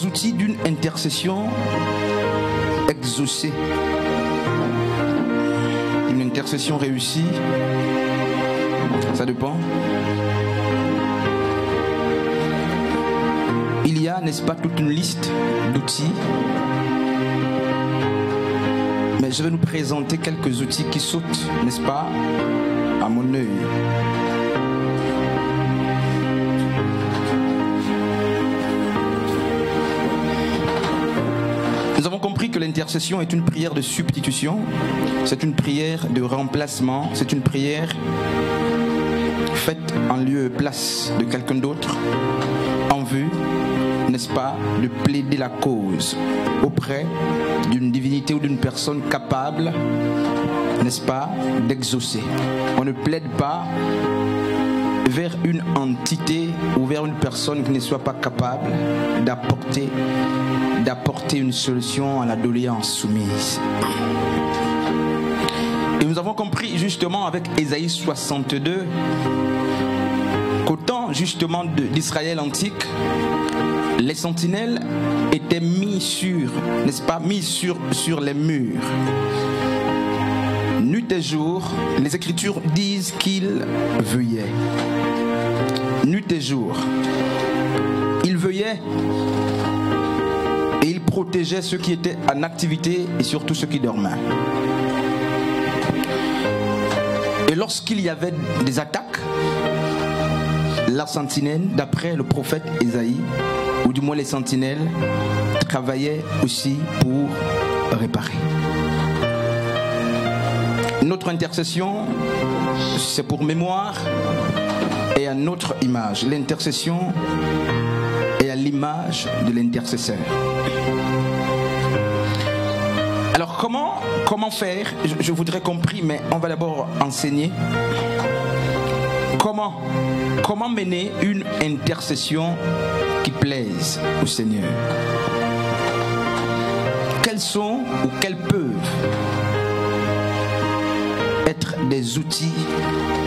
outils d'une intercession exaucée. Une intercession réussie, ça dépend. Il y a, n'est-ce pas, toute une liste d'outils. Mais je vais nous présenter quelques outils qui sautent, n'est-ce pas, à mon œil. Nous avons compris que l'intercession est une prière de substitution, c'est une prière de remplacement, c'est une prière faite en lieu et place de quelqu'un d'autre, en vue, n'est-ce pas, de plaider la cause auprès d'une divinité ou d'une personne capable, n'est-ce pas, d'exaucer. On ne plaide pas vers une entité ou vers une personne qui ne soit pas capable d'apporter une solution à la doléance soumise. Et nous avons compris justement avec Ésaïe 62 qu'au temps justement d'Israël antique, les sentinelles étaient mis sur, n'est-ce pas, mis sur les murs. Nuit et jour, les Écritures disent qu'ils veillaient. Nuit et jour, ils veillaient et ils protégeaient ceux qui étaient en activité et surtout ceux qui dormaient. Et lorsqu'il y avait des attaques, la sentinelle, d'après le prophète Ésaïe, ou du moins les sentinelles, travaillaient aussi pour réparer. Notre intercession, c'est pour mémoire et à notre image. L'intercession est à l'image de l'intercesseur. Alors comment faire? Je voudrais compris, mais on va d'abord enseigner. Comment mener une intercession qui plaise au Seigneur? Quels sont ou quels peuvent être des outils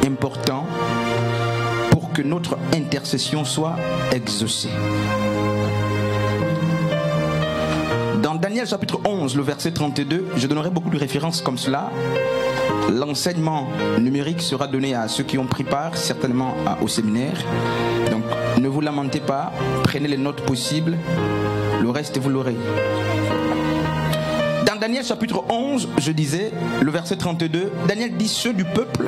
importants pour que notre intercession soit exaucée? Dans Daniel chapitre 11, le verset 32, je donnerai beaucoup de références comme cela. L'enseignement numérique sera donné à ceux qui ont pris part, certainement au séminaire. Donc ne vous lamentez pas, prenez les notes possibles, le reste vous l'aurez. Dans Daniel chapitre 11, je disais, le verset 32, Daniel dit: ceux du peuple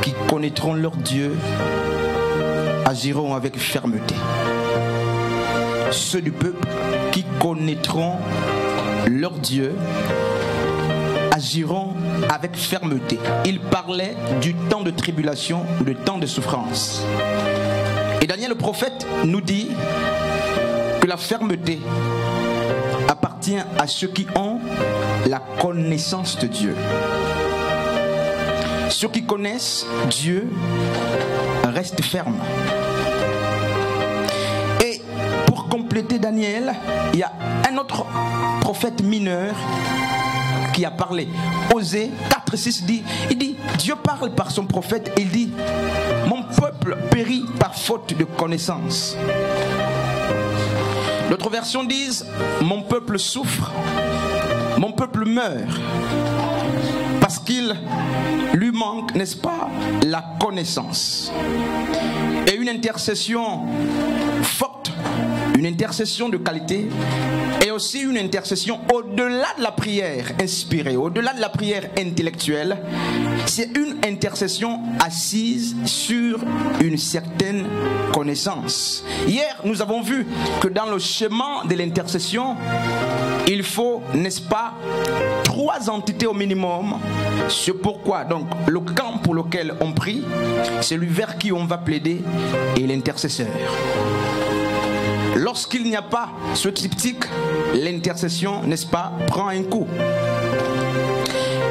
qui connaîtront leur Dieu agiront avec fermeté. Ceux du peuple qui connaîtront leur Dieu agiront avec fermeté. Il parlait du temps de tribulation ou du temps de souffrance. Et Daniel le prophète nous dit que la fermeté appartient à ceux qui ont la connaissance de Dieu. Ceux qui connaissent Dieu restent fermes. Et pour compléter Daniel, il y a un autre prophète mineur qui a parlé. Osée 4:6 dit, Dieu parle par son prophète, il dit: mon peuple périt par faute de connaissance. D'autres versions disent: mon peuple souffre, mon peuple meurt, parce qu'il lui manque, n'est-ce pas, la connaissance. Et une intercession forte, une intercession de qualité, et aussi une intercession au-delà de la prière inspirée, au-delà de la prière intellectuelle. C'est une intercession assise sur une certaine connaissance. Hier, nous avons vu que dans le chemin de l'intercession, il faut, n'est-ce pas, 3 entités au minimum. C'est pourquoi donc le camp pour lequel on prie, celui vers qui on va plaider, et l'intercesseur. Lorsqu'il n'y a pas ce triptyque, l'intercession, n'est-ce pas, prend un coup.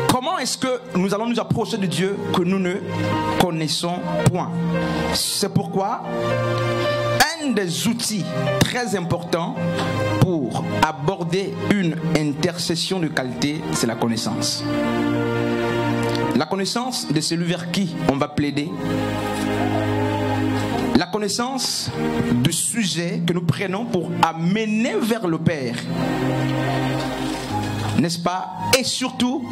Comment est-ce que nous allons nous approcher de Dieu que nous ne connaissons point? C'est pourquoi un des outils très importants pour aborder une intercession de qualité, c'est la connaissance. La connaissance de celui vers qui on va plaider. La connaissance connaissance du sujet que nous prenons pour amener vers le Père. N'est-ce pas? Et surtout,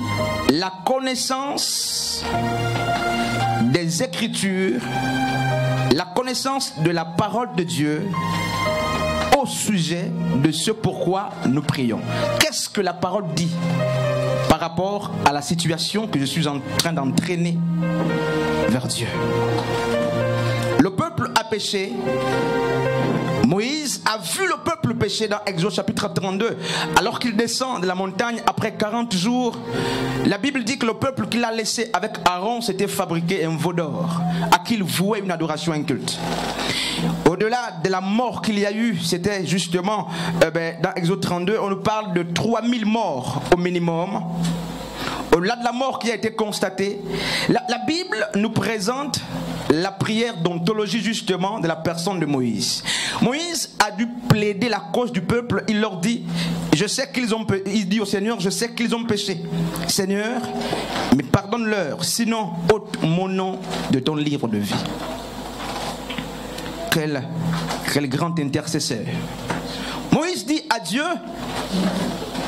la connaissance des Écritures, la connaissance de la parole de Dieu au sujet de ce pourquoi nous prions. Qu'est-ce que la parole dit par rapport à la situation que je suis en train d'entraîner vers Dieu? Le peuple a péché. Moïse a vu le peuple pécher dans Exode chapitre 32. Alors qu'il descend de la montagne après 40 jours, la Bible dit que le peuple qu'il a laissé avec Aaron s'était fabriqué un veau d'or à qui il vouait une adoration inculte. Au-delà de la mort qu'il y a eu, c'était justement dans Exode 32, on nous parle de 3000 morts au minimum. Au-delà de la mort qui a été constatée, la Bible nous présente la prière d'ontologie justement de la personne de Moïse. Moïse a dû plaider la cause du peuple. Il leur dit, il dit au Seigneur, je sais qu'ils ont péché. Seigneur, mais pardonne-leur, sinon ôte mon nom de ton livre de vie. Quel grand intercesseur. Moïse dit à Dieu,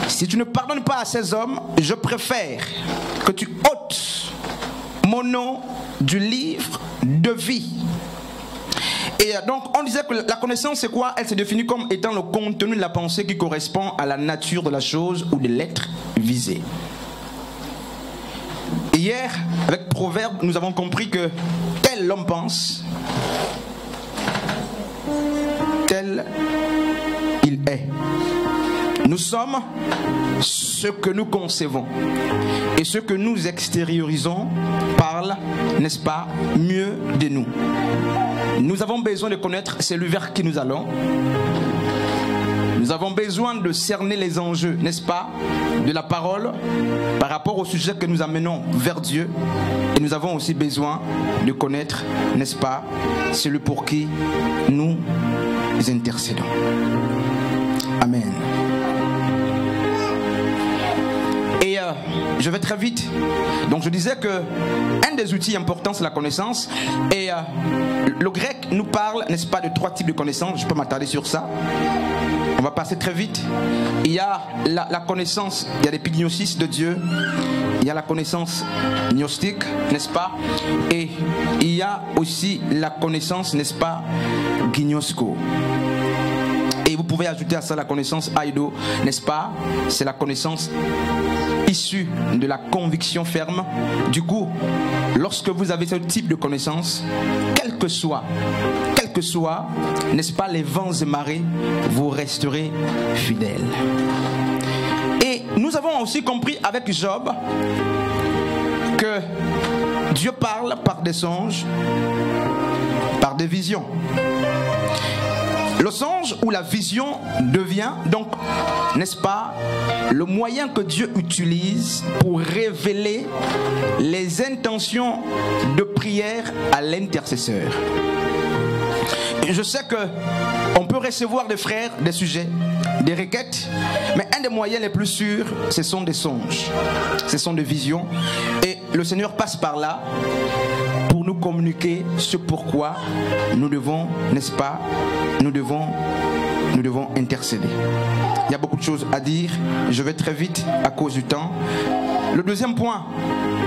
si tu ne pardonnes pas à ces hommes, je préfère que tu ôtes mon nom du livre de vie. Et donc on disait que la connaissance c'est quoi? Elle se définit comme étant le contenu de la pensée qui correspond à la nature de la chose ou de l'être visé. Hier, avec Proverbe, nous avons compris que tel l'homme pense, tel il est. Nous sommes ce que nous concevons. Et ce que nous extériorisons parle, n'est-ce pas, mieux de nous. Nous avons besoin de connaître celui vers qui nous allons. Nous avons besoin de cerner les enjeux, n'est-ce pas, de la parole par rapport au sujet que nous amenons vers Dieu. Et nous avons aussi besoin de connaître, n'est-ce pas, celui pour qui nous intercédons. Amen. Et je vais très vite. Donc je disais que un des outils importants c'est la connaissance. Et le grec nous parle, n'est-ce pas, de 3 types de connaissances. Je peux m'attarder sur ça. On va passer très vite. Il y a la connaissance, il y a l'épignosis de Dieu. Il y a la connaissance gnostique, n'est-ce pas? Et il y a aussi la connaissance, n'est-ce pas, ginosko. Et vous pouvez ajouter à ça la connaissance aido, n'est-ce pas? C'est la connaissance issue de la conviction ferme. Du coup, lorsque vous avez ce type de connaissance, quel que soit, n'est-ce pas, les vents et marées, vous resterez fidèles. Et nous avons aussi compris avec Job que Dieu parle par des songes, par des visions. Le songe ou la vision devient donc, n'est-ce pas, le moyen que Dieu utilise pour révéler les intentions de prière à l'intercesseur. Je sais qu'on peut recevoir des frères, des sujets, des requêtes, mais un des moyens les plus sûrs, ce sont des songes, ce sont des visions. Et le Seigneur passe par là pour nous communiquer ce pourquoi nous devons, n'est-ce pas, nous devons intercéder. Il y a beaucoup de choses à dire, je vais très vite à cause du temps. Le deuxième point,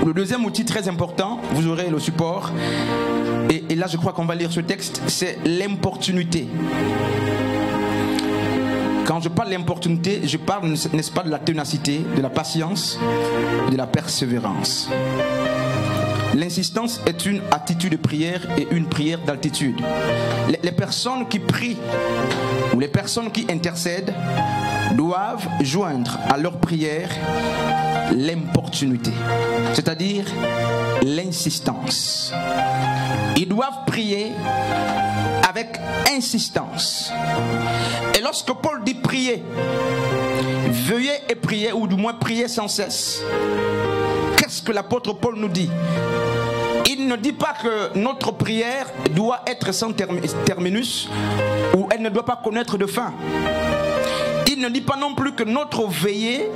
le deuxième outil très important, vous aurez le support, et là je crois qu'on va lire ce texte, c'est l'importunité. Quand je parle d'importunité, je parle, n'est-ce pas, de la ténacité, de la patience, de la persévérance. L'insistance est une attitude de prière et une prière d'altitude. Les personnes qui prient ou les personnes qui intercèdent doivent joindre à leur prière l'importunité, c'est-à-dire l'insistance. Ils doivent prier avec insistance. Et lorsque Paul dit prier, veuillez et prier, ou du moins prier sans cesse, qu'est-ce que l'apôtre Paul nous dit? Il ne dit pas que notre prière doit être sans terminus ou elle ne doit pas connaître de fin. Il Bible ne dit pas non plus que notre veillée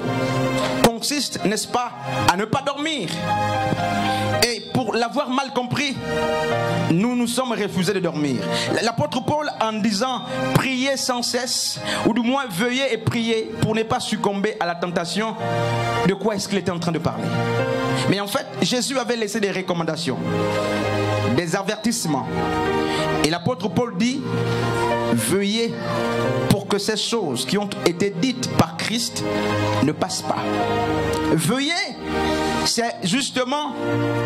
consiste, n'est-ce pas, à ne pas dormir. Et pour l'avoir mal compris, nous nous sommes refusés de dormir. L'apôtre Paul, en disant priez sans cesse, ou du moins veillez et priez pour ne pas succomber à la tentation, de quoi est-ce qu'il était en train de parler? Mais en fait, Jésus avait laissé des recommandations, des avertissements. Et l'apôtre Paul dit veuillez pour que ces choses qui ont été dites par Christ ne passent pas. Veuillez, c'est justement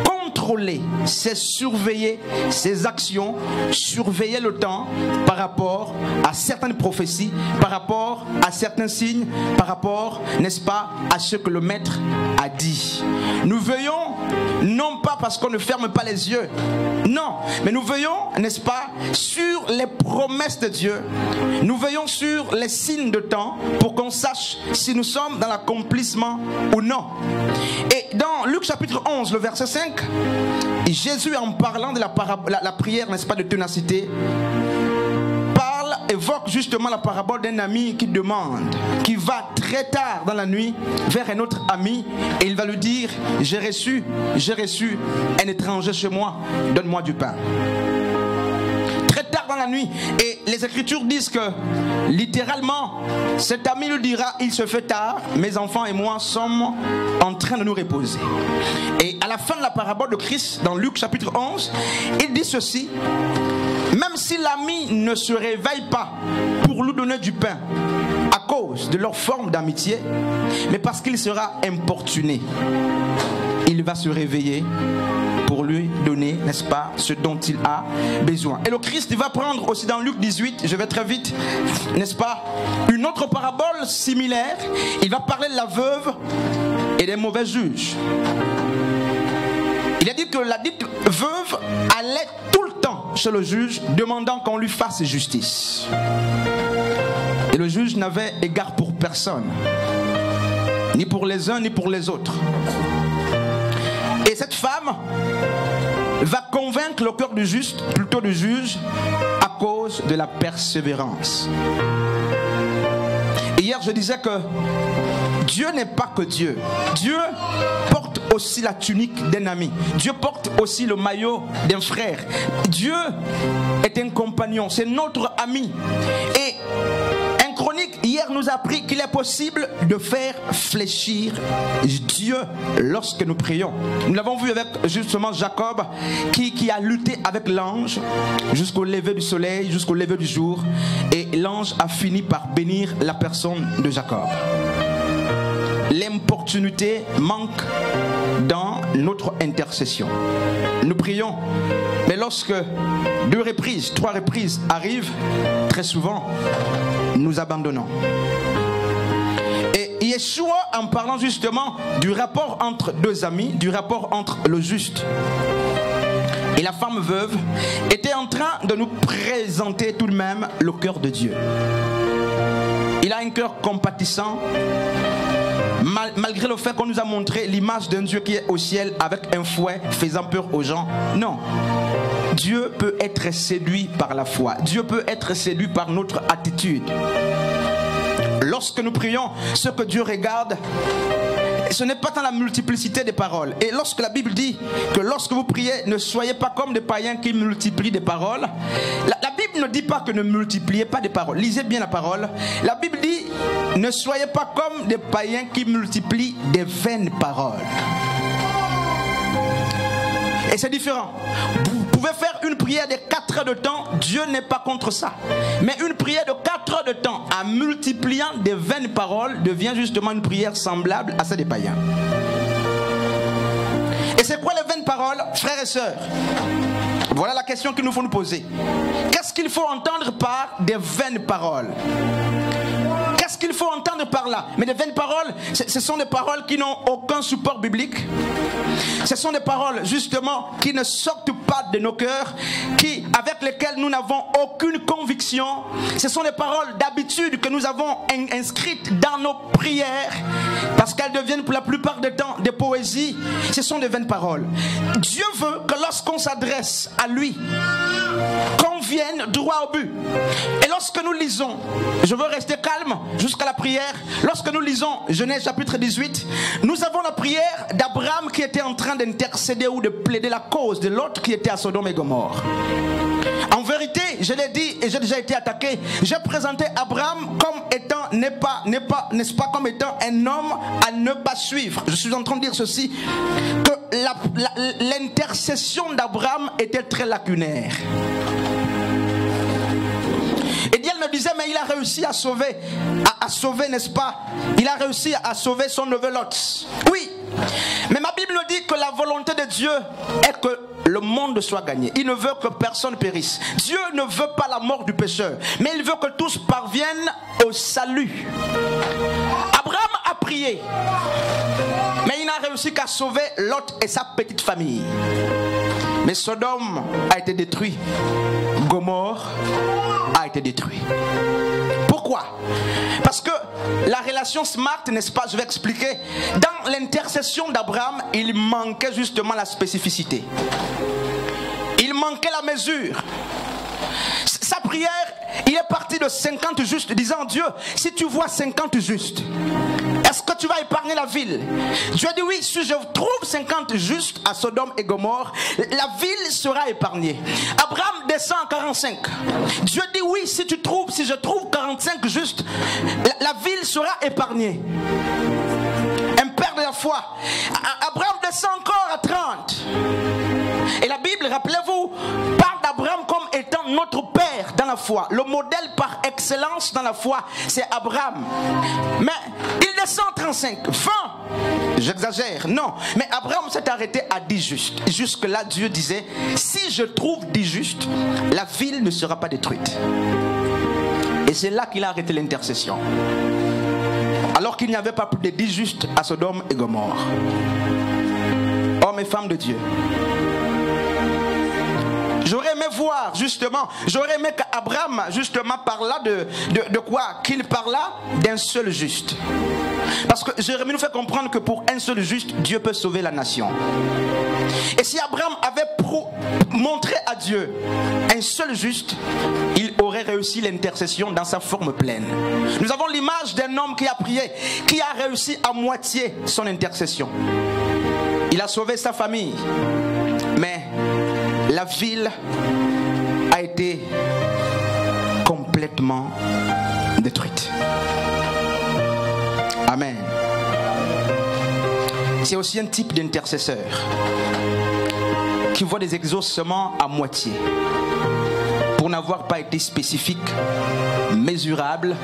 contrôler, c'est surveiller ses actions, surveiller le temps par rapport à certaines prophéties, par rapport à certains signes, par rapport, n'est-ce pas, à ce que le maître a dit. Nous veillons non pas parce qu'on ne ferme pas les yeux, non, mais nous veillons, n'est-ce pas, sur les promesses de Dieu. Nous veillons sur les signes de temps pour qu'on sache si nous sommes dans l'accomplissement ou non. Et dans Luc chapitre 11, le verset 5, Jésus, en parlant de la prière, n'est-ce pas, de ténacité, évoque justement la parabole d'un ami qui demande, qui va très tard dans la nuit vers un autre ami et il va lui dire j'ai reçu un étranger chez moi, donne-moi du pain. Très tard dans la nuit, et les Écritures disent que littéralement cet ami lui dira il se fait tard, mes enfants et moi sommes en train de nous reposer. Et à la fin de la parabole de Christ, dans Luc chapitre 11, il dit ceci: même si l'ami ne se réveille pas pour lui donner du pain à cause de leur forme d'amitié, mais parce qu'il sera importuné, il va se réveiller pour lui donner, n'est-ce pas, ce dont il a besoin. Et le Christ va prendre aussi dans Luc 18, je vais très vite, n'est-ce pas, une autre parabole similaire. Il va parler de la veuve et des mauvais juges. Il a dit que la dite veuve allait tout le temps chez le juge demandant qu'on lui fasse justice. Et le juge n'avait égard pour personne, ni pour les uns ni pour les autres. Et cette femme va convaincre le cœur du juste, plutôt du juge, à cause de la persévérance. Et hier je disais que Dieu n'est pas que Dieu. Dieu porte aussi la tunique d'un ami. Dieu porte aussi le maillot d'un frère. Dieu est un compagnon, c'est notre ami. Et un chronique hier nous a appris qu'il est possible de faire fléchir Dieu lorsque nous prions. Nous l'avons vu avec justement Jacob qui a lutté avec l'ange jusqu'au lever du soleil, jusqu'au lever du jour. Et l'ange a fini par bénir la personne de Jacob. L'importunité manque dans notre intercession. Nous prions, mais lorsque 2 reprises, 3 reprises arrivent, très souvent, nous abandonnons. Et Yeshua, en parlant justement du rapport entre 2 amis, du rapport entre le juste et la femme veuve, était en train de nous présenter tout de même le cœur de Dieu. Il a un cœur compatissant, malgré le fait qu'on nous a montré l'image d'un Dieu qui est au ciel avec un fouet faisant peur aux gens. Non, Dieu peut être séduit par la foi. Dieu peut être séduit par notre attitude. Lorsque nous prions, ce que Dieu regarde, ce n'est pas tant la multiplicité des paroles. Et lorsque la Bible dit que lorsque vous priez, ne soyez pas comme des païens qui multiplient des paroles, la Bible ne dit pas que ne multipliez pas des paroles. Lisez bien la parole. La Bible dit ne soyez pas comme des païens qui multiplient des vaines paroles. Et c'est différent. Vous pouvez faire une prière de 4 heures de temps, Dieu n'est pas contre ça. Mais une prière de 4 heures de temps en multipliant des vaines paroles devient justement une prière semblable à celle des païens. Et c'est quoi les vaines paroles, frères et sœurs? Voilà la question qu'il nous faut nous poser. Qu'est-ce qu'il faut entendre par des vaines paroles? Qu'est-ce qu'il faut entendre par là? Mais des vaines paroles, ce sont des paroles qui n'ont aucun support biblique. Ce sont des paroles justement qui ne sortent pas de nos cœurs, avec lesquelles nous n'avons aucune conviction. Ce sont des paroles d'habitude que nous avons inscrites dans nos prières, parce qu'elles deviennent pour la plupart du temps des poésies. Ce sont des vaines paroles. Dieu veut que lorsqu'on s'adresse à lui, qu'on vienne droit au but. Et lorsque nous lisons, je veux rester calme jusqu'à la prière, lorsque nous lisons Genèse chapitre 18, nous avons la prière d'Abraham qui était en train d'intercéder ou de plaider la cause de l'autre qui était à Sodome et Gomorrhe. En vérité, je l'ai dit et j'ai déjà été attaqué, j'ai présenté Abraham comme étant, n'est-ce pas, comme étant un homme à ne pas suivre. Je suis en train de dire ceci, que l'intercession d'Abraham était très lacunaire. Et Dieu me disait, mais il a réussi à sauver, n'est-ce pas? Il a réussi à sauver son neveu Lot. Oui, mais ma Bible dit que la volonté de Dieu est que le monde soit gagné. Il ne veut que personne périsse. Dieu ne veut pas la mort du pécheur, mais il veut que tous parviennent au salut. Abraham a prié, mais il n'a réussi qu'à sauver Lot et sa petite famille. Mais Sodome a été détruit, Gomorrhe a été détruit. Pourquoi? Parce que la relation smart, n'est-ce pas, je vais expliquer. Dans l'intercession d'Abraham, il manquait justement la spécificité. Il manquait la mesure. Sa prière, il est parti de 50 justes, disant, Dieu, si tu vois 50 justes, est-ce que tu vas épargner la ville? Dieu dit oui, si je trouve 50 justes à Sodome et Gomorrhe, la ville sera épargnée. Abraham descend à 45. Dieu dit oui, si je trouve 45 justes, la ville sera épargnée. Un père de la foi. Abraham descend encore à 30. Et la Bible, rappelez-vous, parle d'Abraham comme étant notre père dans la foi. Le modèle par excellence dans la foi, c'est Abraham. Mais il descend à 35, 20, j'exagère, non. Mais Abraham s'est arrêté à 10 justes. Jusque-là, Dieu disait, si je trouve 10 justes, la ville ne sera pas détruite. Et c'est là qu'il a arrêté l'intercession. Alors qu'il n'y avait pas plus de 10 justes à Sodome et Gomorrhe. Hommes et femmes de Dieu. J'aurais aimé voir justement, j'aurais aimé qu'Abraham justement parla de quoi? Qu'il parla d'un seul juste. Parce que Jérémie nous fait comprendre que pour un seul juste, Dieu peut sauver la nation. Et si Abraham avait montré à Dieu un seul juste, il aurait réussi l'intercession dans sa forme pleine. Nous avons l'image d'un homme qui a prié, qui a réussi à moitié son intercession. Il a sauvé sa famille, mais la ville a été complètement détruite. Amen. C'est aussi un type d'intercesseur qui voit des exaucements à moitié pour n'avoir pas été spécifique, mesurable,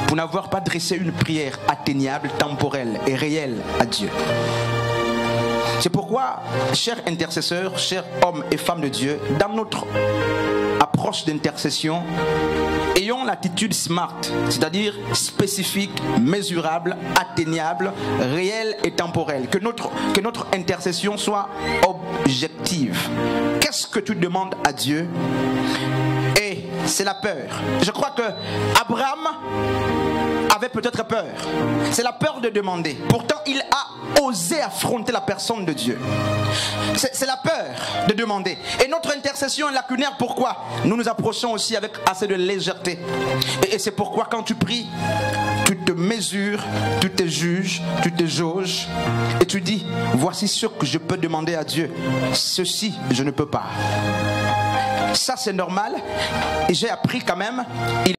pour n'avoir pas dressé une prière atteignable, temporelle et réelle à Dieu. C'est pourquoi, chers intercesseurs, chers hommes et femmes de Dieu, dans notre approche d'intercession, ayons l'attitude smart, c'est-à-dire spécifique, mesurable, atteignable, réelle et temporelle. Que notre intercession soit objective. Qu'est-ce que tu demandes à Dieu? Et c'est la peur. Je crois que Abraham avait peut-être peur. C'est la peur de demander. Pourtant, il a osé affronter la personne de Dieu. C'est la peur de demander. Et notre intercession est lacunaire. Pourquoi? Nous nous approchons aussi avec assez de légèreté. Et c'est pourquoi quand tu pries, tu te mesures, tu te juges, tu te jauges et tu dis, voici ce que je peux demander à Dieu. Ceci, je ne peux pas. Ça, c'est normal. Et j'ai appris quand même.